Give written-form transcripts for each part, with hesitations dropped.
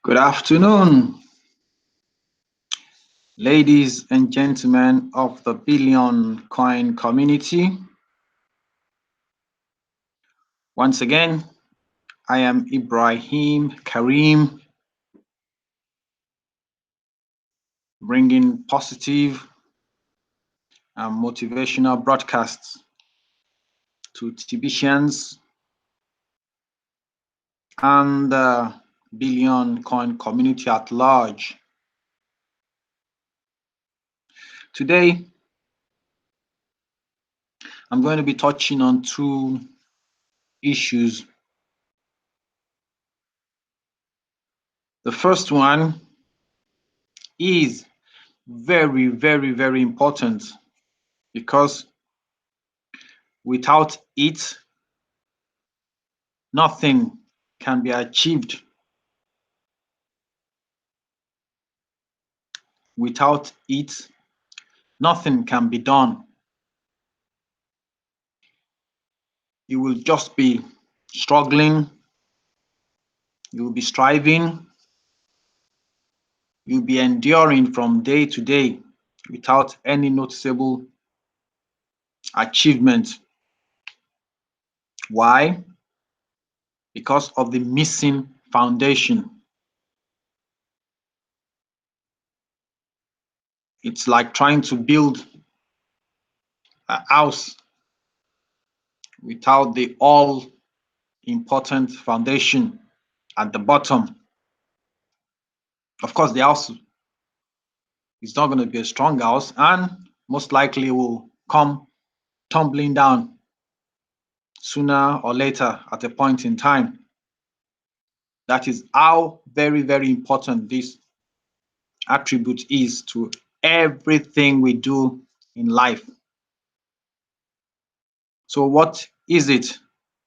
Good afternoon, ladies and gentlemen of the Billion Coin community. Once again, I am Ibrahim Kareem, bringing positive and motivational broadcasts to TBCians and the Billion Coin community at large. Today, I'm going to be touching on two issues. The first one is very important because without it, nothing can be achieved. Without it, nothing can be done. You will just be struggling, you will be striving, you'll be enduring from day to day without any noticeable achievement. Why? Because of the missing foundation. It's like trying to build a house without the all important foundation at the bottom. Of course, the house is not going to be a strong house and most likely will come tumbling down sooner or later at a point in time. That is how very important this attribute is to everything we do in life. So what is it?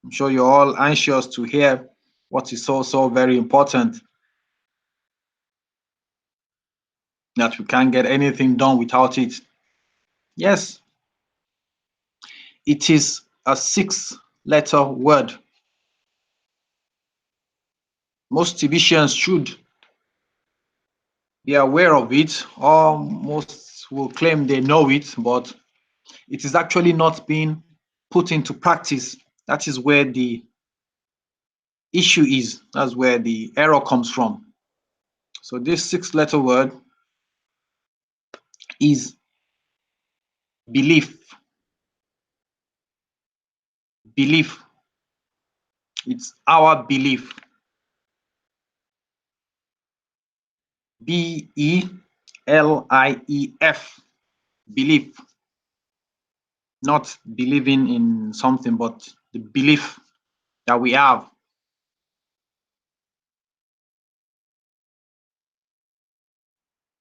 I'm sure you're all anxious to hear what is so very important, that we can't get anything done without it. Yes, it is a 6-letter word. Most TBCians should be aware of it, or most will claim they know it, but it is actually not being put into practice. That is where the issue is. That's where the error comes from. So this 6-letter word is belief. Belief. It's our belief. B-E-L-I-E-F. Belief. Not believing in something, but the belief that we have.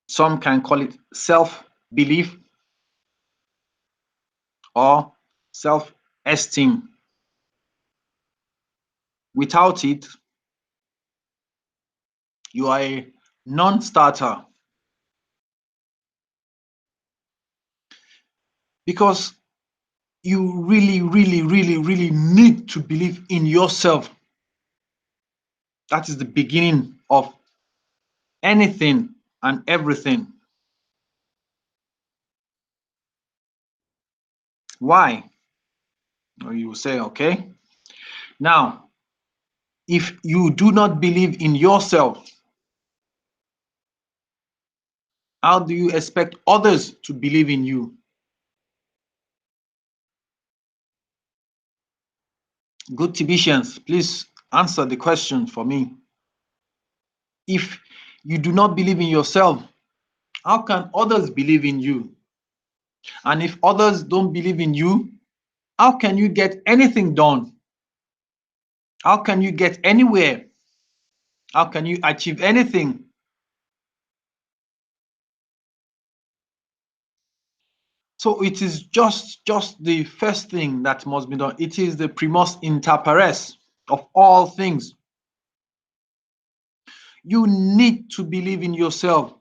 Some can call it self-belief or self-esteem. Without it, you are a non-starter. Because you really need to believe in yourself. That is the beginning of anything and everything. Why? Or you will say, okay, now, if you do not believe in yourself, how do you expect others to believe in you? Good Tibetians, please answer the question for me. If you do not believe in yourself, how can others believe in you? And if others don't believe in you, how can you get anything done? How can you get anywhere? How can you achieve anything? So it is just the first thing that must be done. It is the primus inter pares of all things. You need to believe in yourself.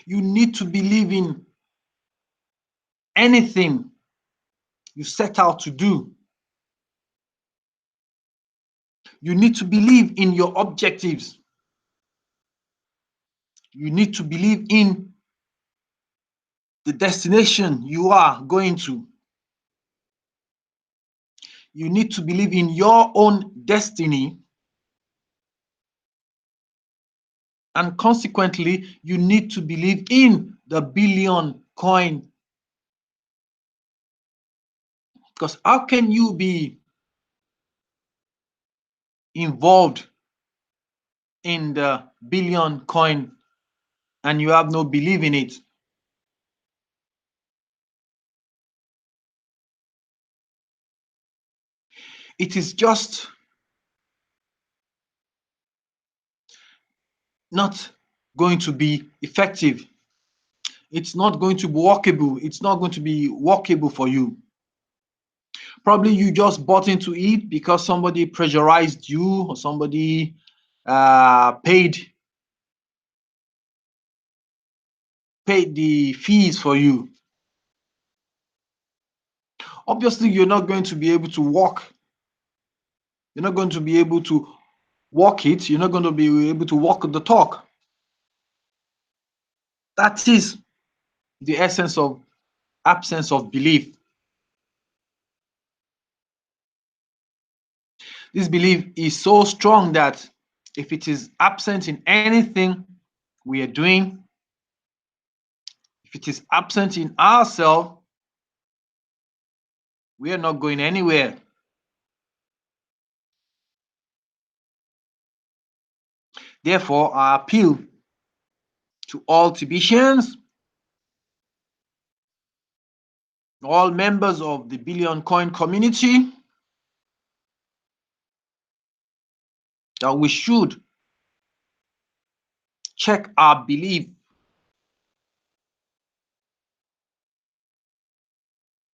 You need to believe in anything you set out to do. You need to believe in your objectives. You need to believe in the destination you are going to. You need to believe in your own destiny. And consequently, you need to believe in the billion coin. Because how can you be involved in the billion coin and you have no belief in it? It is just not going to be effective. It's not going to be workable. It's not going to be workable for you. Probably you just bought into it because somebody pressurized you or somebody paid the fees for you. Obviously, you're not going to be able to walk. You're not going to be able to walk it. You're not going to be able to walk the talk. That is the essence of absence of belief. This belief is so strong that if it is absent in anything we are doing, if it is absent in ourselves, we are not going anywhere. Therefore, I appeal to all TBCians, all members of the Billion Coin community, that we should check our belief.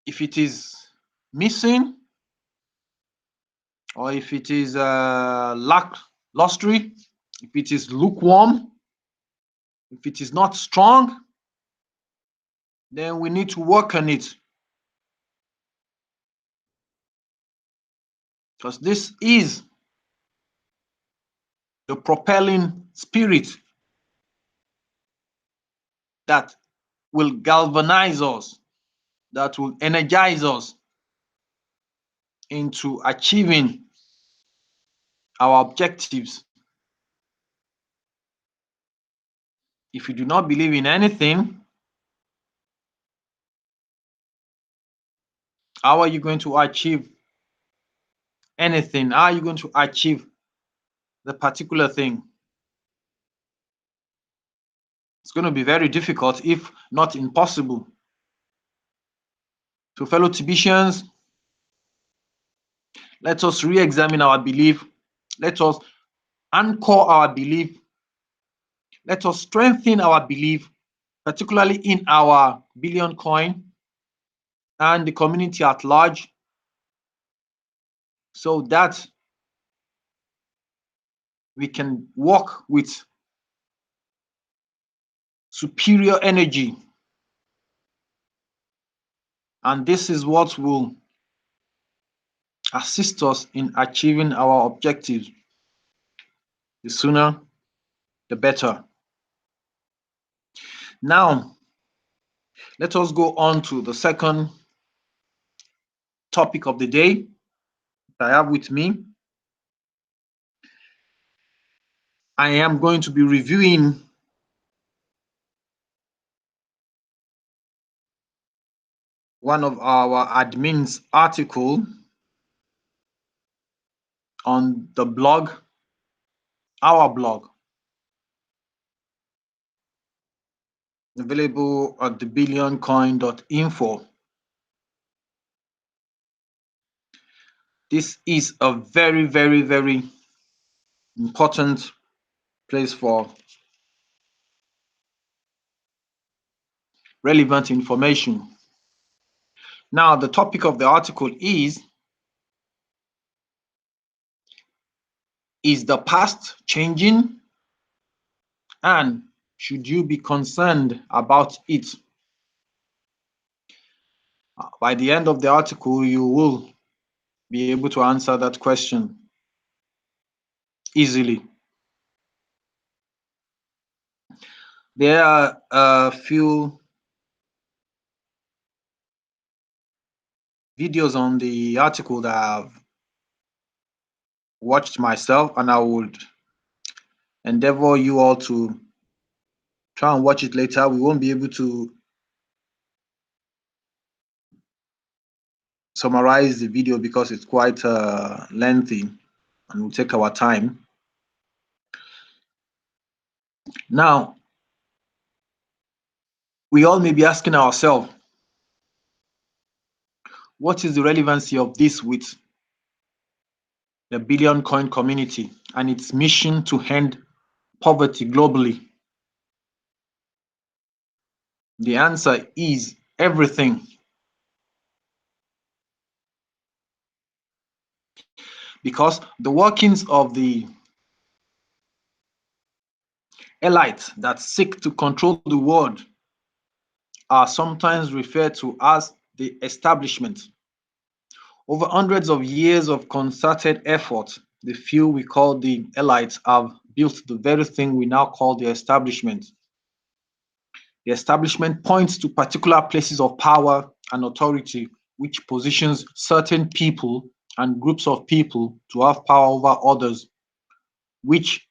If it is missing, or if it is lackluster, if it is lukewarm, if it is not strong, then we need to work on it. Because this is the propelling spirit that will galvanize us, that will energize us into achieving our objectives. If you do not believe in anything, how are you going to achieve anything? How are you going to achieve the particular thing? It's going to be very difficult, if not impossible. So, fellow TBCians, let us re-examine our belief. Let us anchor our belief. Let us strengthen our belief, particularly in our billion coin and the community at large, so that we can work with superior energy. And this is what will assist us in achieving our objectives. The sooner, the better. Now, let us go on to the second topic of the day that I have with me. I am going to be reviewing one of our admin's article on the blog, our blog, available at thebillioncoin.info. This is a very, very, very important place for relevant information. Now, the topic of the article is the past changing, and should you be concerned about it? By the end of the article, you will be able to answer that question. easily. There are a few videos on the article that I've watched myself, and I would endeavor you all to try and watch it later. We won't be able to summarize the video because it's quite lengthy and will take our time. Now, we all may be asking ourselves, what is the relevancy of this with the billion coin community and its mission to end poverty globally? The answer is everything. Because the workings of the elites that seek to control the world are sometimes referred to as the establishment. Over hundreds of years of concerted effort, the few we call the elites have built the very thing we now call the establishment. The establishment points to particular places of power and authority, which positions certain people and groups of people to have power over others, which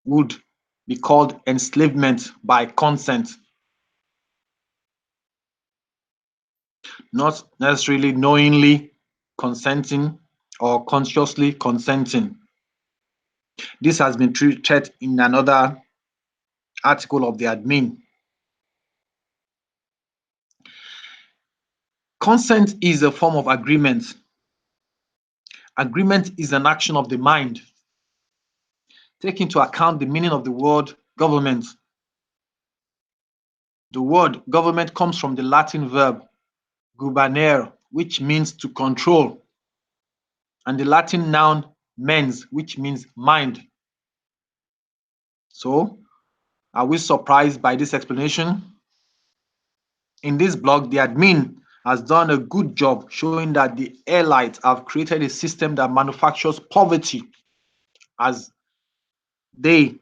would be called enslavement by consent, not necessarily knowingly consenting or consciously consenting. This has been treated in another article of the admin. Consent is a form of agreement. Agreement is an action of the mind. Take into account the meaning of the word government. The word government comes from the Latin verb gubernere, which means to control, and the Latin noun mens, which means mind. So, are we surprised by this explanation? In this blog, the admin has done a good job showing that the elites have created a system that manufactures poverty as they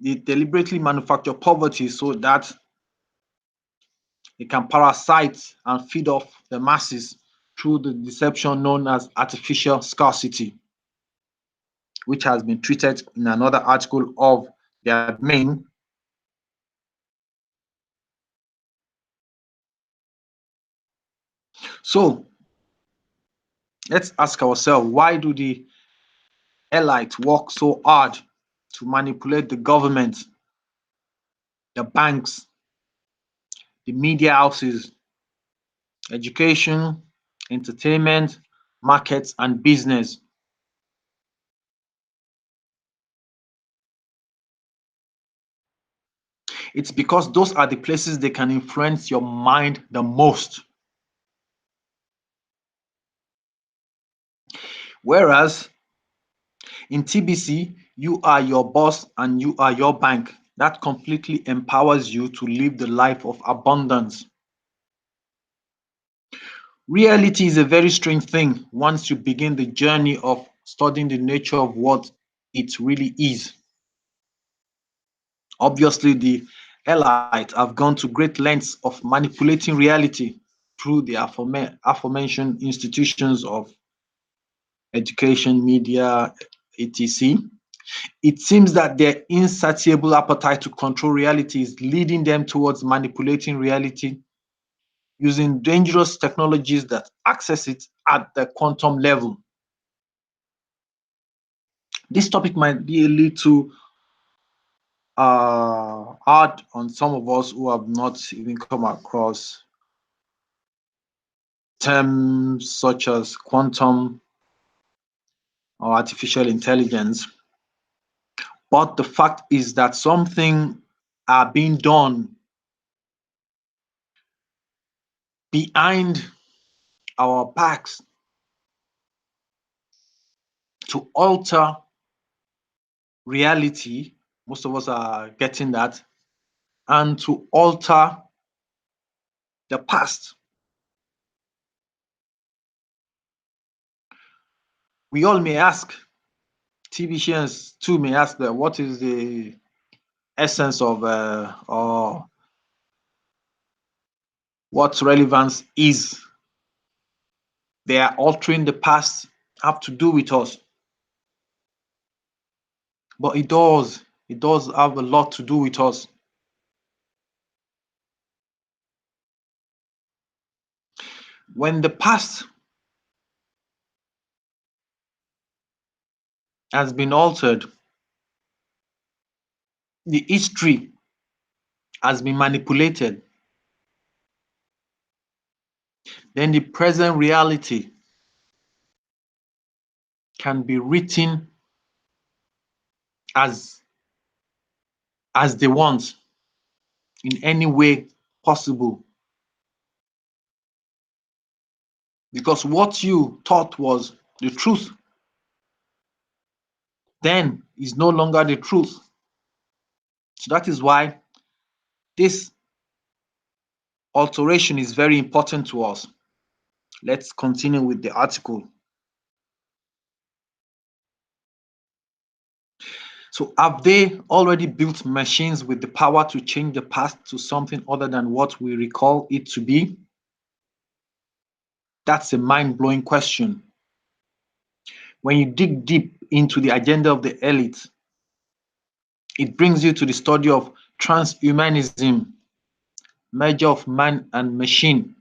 deliberately manufacture poverty so that they can parasite and feed off the masses through the deception known as artificial scarcity, which has been treated in another article of the admin. So let's ask ourselves, why do the elites work so hard to manipulate the government, the banks, the media houses, education, entertainment, markets, and business? It's because those are the places they can influence your mind the most. Whereas in TBC, you are your boss and you are your bank. That completely empowers you to live the life of abundance. Reality is a very strange thing once you begin the journey of studying the nature of what it really is. Obviously, the elites have gone to great lengths of manipulating reality through the aforementioned institutions of education, media, etc. It seems that their insatiable appetite to control reality is leading them towards manipulating reality using dangerous technologies that access it at the quantum level. This topic might be a little hard on some of us who have not even come across terms such as quantum or artificial intelligence. But the fact is that something are being done behind our backs to alter reality. Most of us are getting that, and to alter the past. We all may ask, TBCNs too may ask that what is the essence of or what relevance is. They are altering the past, have to do with us. But it does have a lot to do with us. When the past has been altered, the history has been manipulated, then the present reality can be written as they want in any way possible. Because what you thought was the truth then is no longer the truth. So that is why this alteration is very important to us. Let's continue with the article. So, have they already built machines with the power to change the past to something other than what we recall it to be? That's a mind blowing question. When you dig deep into the agenda of the elite, it brings you to the study of transhumanism, merger of man and machine,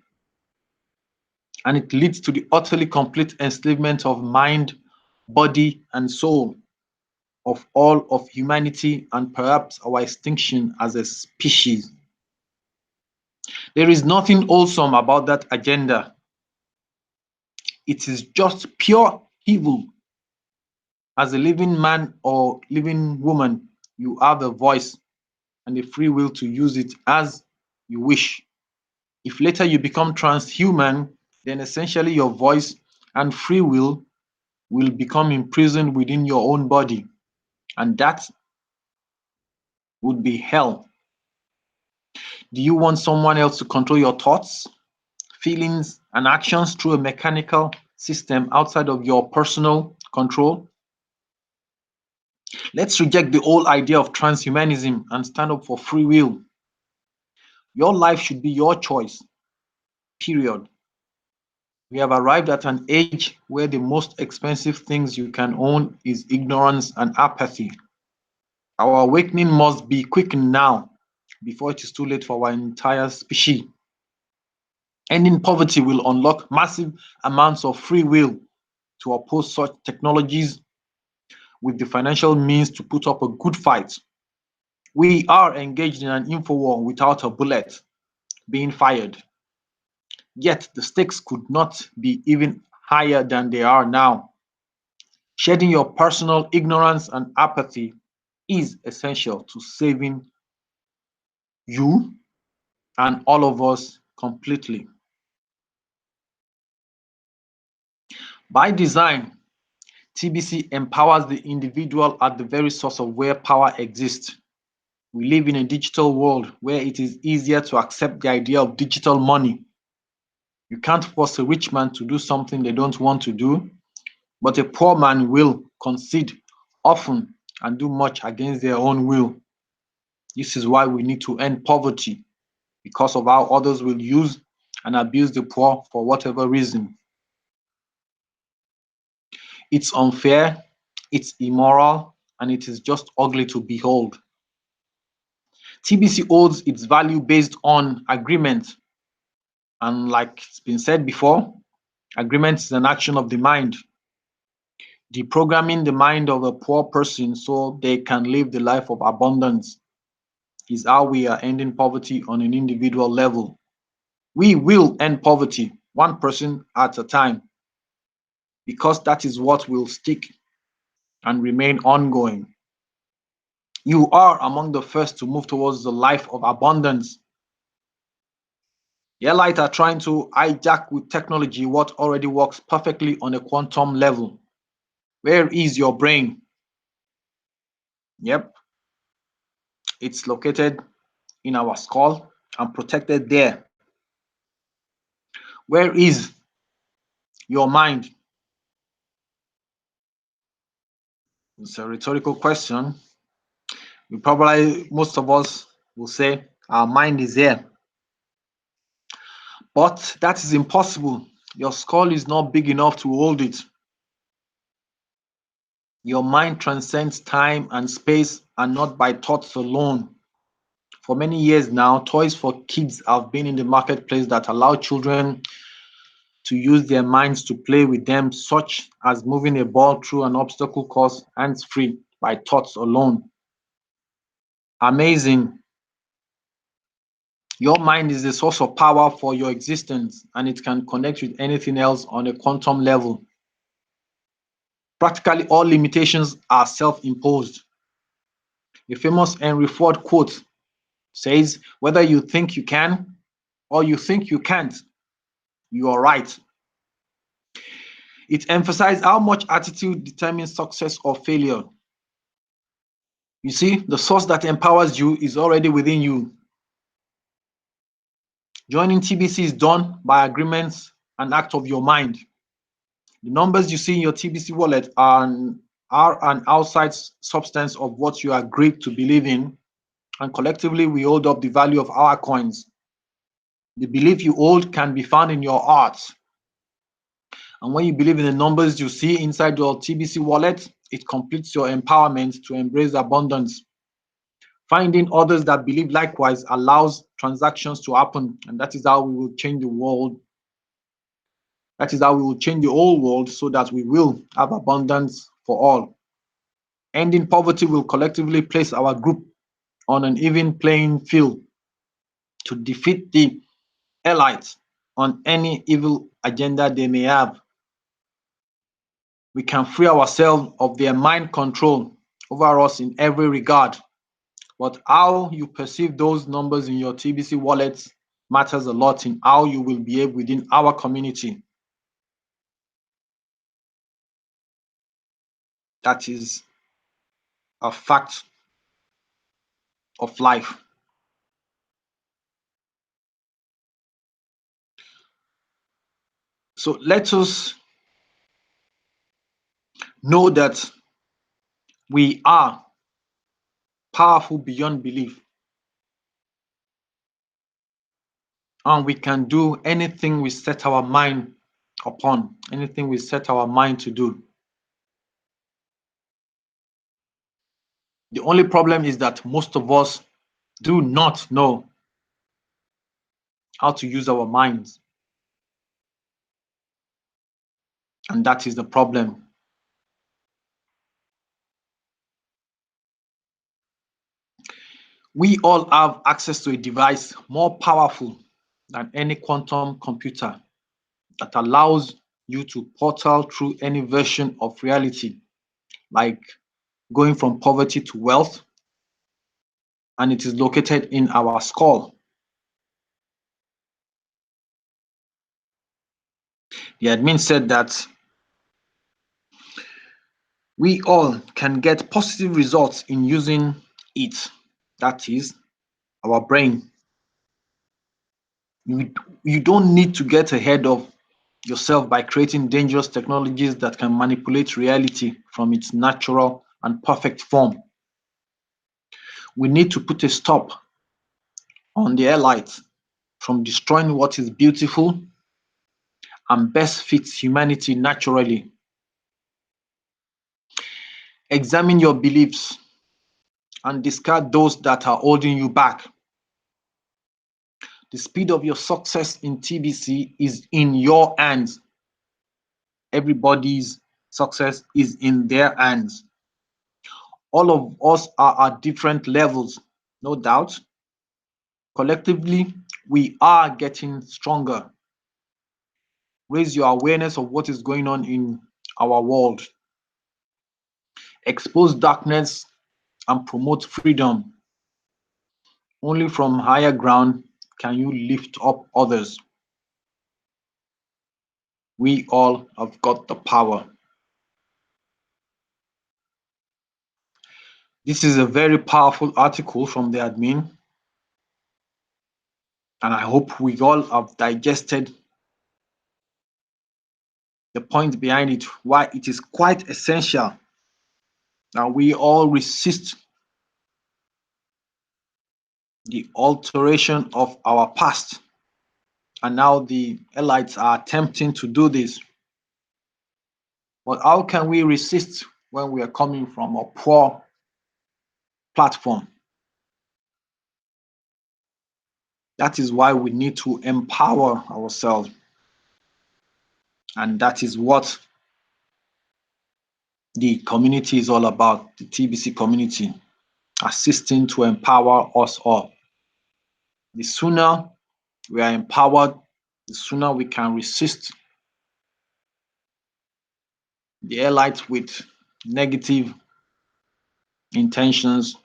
and it leads to the utterly complete enslavement of mind, body, and soul of all of humanity and perhaps our extinction as a species. There is nothing wholesome about that agenda. It is just pure evil. As a living man or living woman, you have a voice and a free will to use it as you wish. If later you become transhuman, then essentially your voice and free will become imprisoned within your own body, and that would be hell. Do you want someone else to control your thoughts, feelings, and actions through a mechanical system outside of your personal control? Let's reject the whole idea of transhumanism and stand up for free will. Your life should be your choice, period. We have arrived at an age where the most expensive things you can own is ignorance and apathy. Our awakening must be quickened now before it is too late for our entire species. Ending poverty will unlock massive amounts of free will to oppose such technologies with the financial means to put up a good fight. We are engaged in an info war without a bullet being fired. Yet the stakes could not be even higher than they are now. Shedding your personal ignorance and apathy is essential to saving you and all of us completely. By design, TBC empowers the individual at the very source of where power exists. We live in a digital world where it is easier to accept the idea of digital money. You can't force a rich man to do something they don't want to do, but a poor man will concede often and do much against their own will. This is why we need to end poverty, because of how others will use and abuse the poor for whatever reason. It's unfair, it's immoral, and it is just ugly to behold. TBC holds its value based on agreement. And like it's been said before, agreement is an action of the mind. Deprogramming the mind of a poor person so they can live the life of abundance is how we are ending poverty on an individual level. We will end poverty one person at a time because that is what will stick and remain ongoing. You are among the first to move towards the life of abundance. The elite are trying to hijack with technology what already works perfectly on a quantum level. Where is your brain? Yep, it's located in our skull and protected there. Where is your mind? It's a rhetorical question. We probably, most of us will say our mind is here, but that is impossible. Your skull is not big enough to hold it. Your mind transcends time and space and not by thoughts alone. For many years now, toys for kids have been in the marketplace that allow children to use their minds to play with them, such as moving a ball through an obstacle course hands free by thoughts alone. Amazing. Your mind is the source of power for your existence and it can connect with anything else on a quantum level. Practically all limitations are self imposed. A famous Henry Ford quote says, "Whether you think you can or you think you can't, you are right." It emphasizes how much attitude determines success or failure. You see, the source that empowers you is already within you. Joining TBC is done by agreements and act of your mind. The numbers you see in your TBC wallet are an outside substance of what you agreed to believe in, and collectively we hold up the value of our coins. The belief you hold can be found in your heart. And when you believe in the numbers you see inside your TBC wallet, it completes your empowerment to embrace abundance. Finding others that believe likewise allows transactions to happen, and that is how we will change the world. That is how we will change the whole world so that we will have abundance for all. Ending poverty will collectively place our group on an even playing field to defeat the elites on any evil agenda they may have. We can free ourselves of their mind control over us in every regard. But how you perceive those numbers in your TBC wallets matters a lot in how you will behave within our community. That is a fact of life. So let us know that we are powerful beyond belief and we can do anything we set our mind upon, anything we set our mind to do. The only problem is that most of us do not know how to use our minds, and that is the problem. We all have access to a device more powerful than any quantum computer that allows you to portal through any version of reality, like going from poverty to wealth, and it is located in our skull. The admin said that we all can get positive results in using it, that is, our brain. You, you don't need to get ahead of yourself by creating dangerous technologies that can manipulate reality from its natural and perfect form. We need to put a stop on the elites from destroying what is beautiful and best fits humanity naturally. Examine your beliefs and discard those that are holding you back. The speed of your success in TBC is in your hands. Everybody's success is in their hands. All of us are at different levels, no doubt. Collectively, we are getting stronger. Raise your awareness of what is going on in our world. Expose darkness and promote freedom. Only from higher ground can you lift up others. We all have got the power. This is a very powerful article from the admin, and I hope we all have digested the point behind it, why it is quite essential Now we all resist the alteration of our past. And now the elites are attempting to do this. But how can we resist when we are coming from a poor platform? That is why we need to empower ourselves. And that is what the community is all about, the TBC community, assisting to empower us all. The sooner we are empowered, the sooner we can resist the elites with negative intentions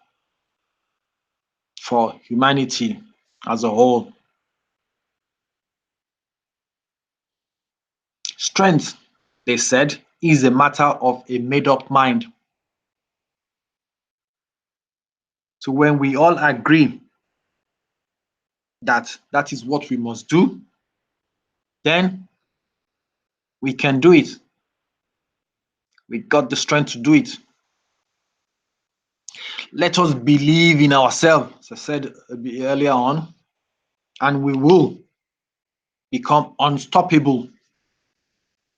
for humanity as a whole. Strength, they said, is a matter of a made-up mind. So when we all agree that that is what we must do, then we can do it. We got the strength to do it. Let us believe in ourselves, as I said a bit earlier on, and we will become unstoppable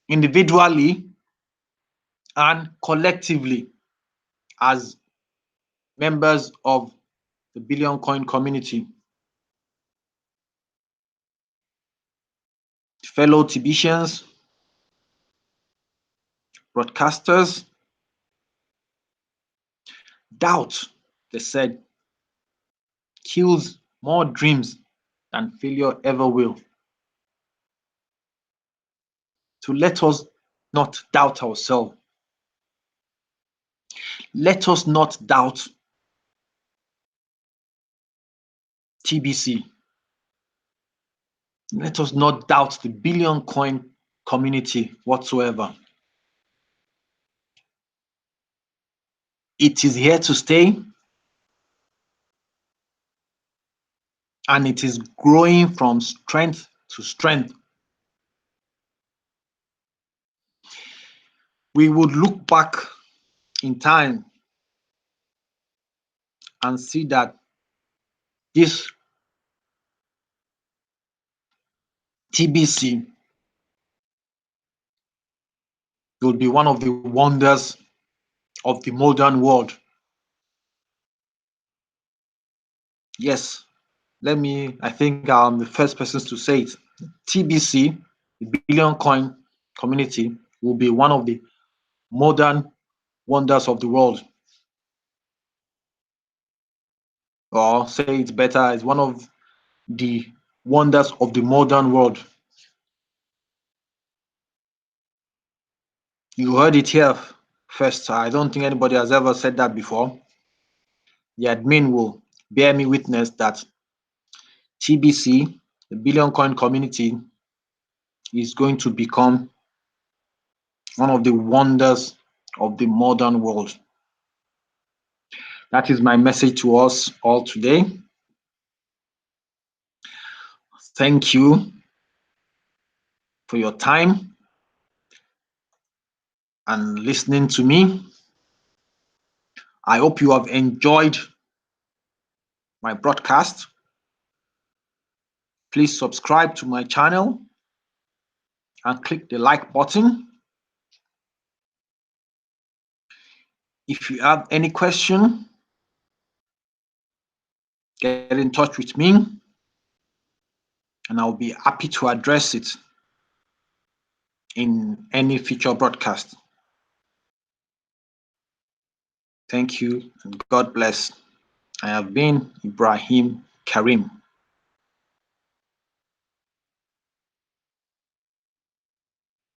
individually and collectively as members of the Billion Coin community. Fellow TBCians, broadcasters, doubt, they said, kills more dreams than failure ever will. So let us not doubt ourselves. Let us not doubt TBC. Let us not doubt the Billion Coin community whatsoever. It is here to stay, and it is growing from strength to strength. We would look back in time and see that this TBC will be one of the wonders of the modern world. Yes, I think I'm the first person to say it. TBC, the Billion Coin community, will be one of the modern wonders of the world. Or say it better, it's one of the wonders of the modern world. You heard it here first. I don't think anybody has ever said that before. The admin will bear me witness that TBC, the Billion Coin community, is going to become one of the wonders of the modern world. That is my message to us all today. Thank you for your time and listening to me. I hope you have enjoyed my broadcast. Please subscribe to my channel and click the like button. If you have any question, get in touch with me and I'll be happy to address it in any future broadcast. Thank you and God bless. I have been Ibrahim Kareem.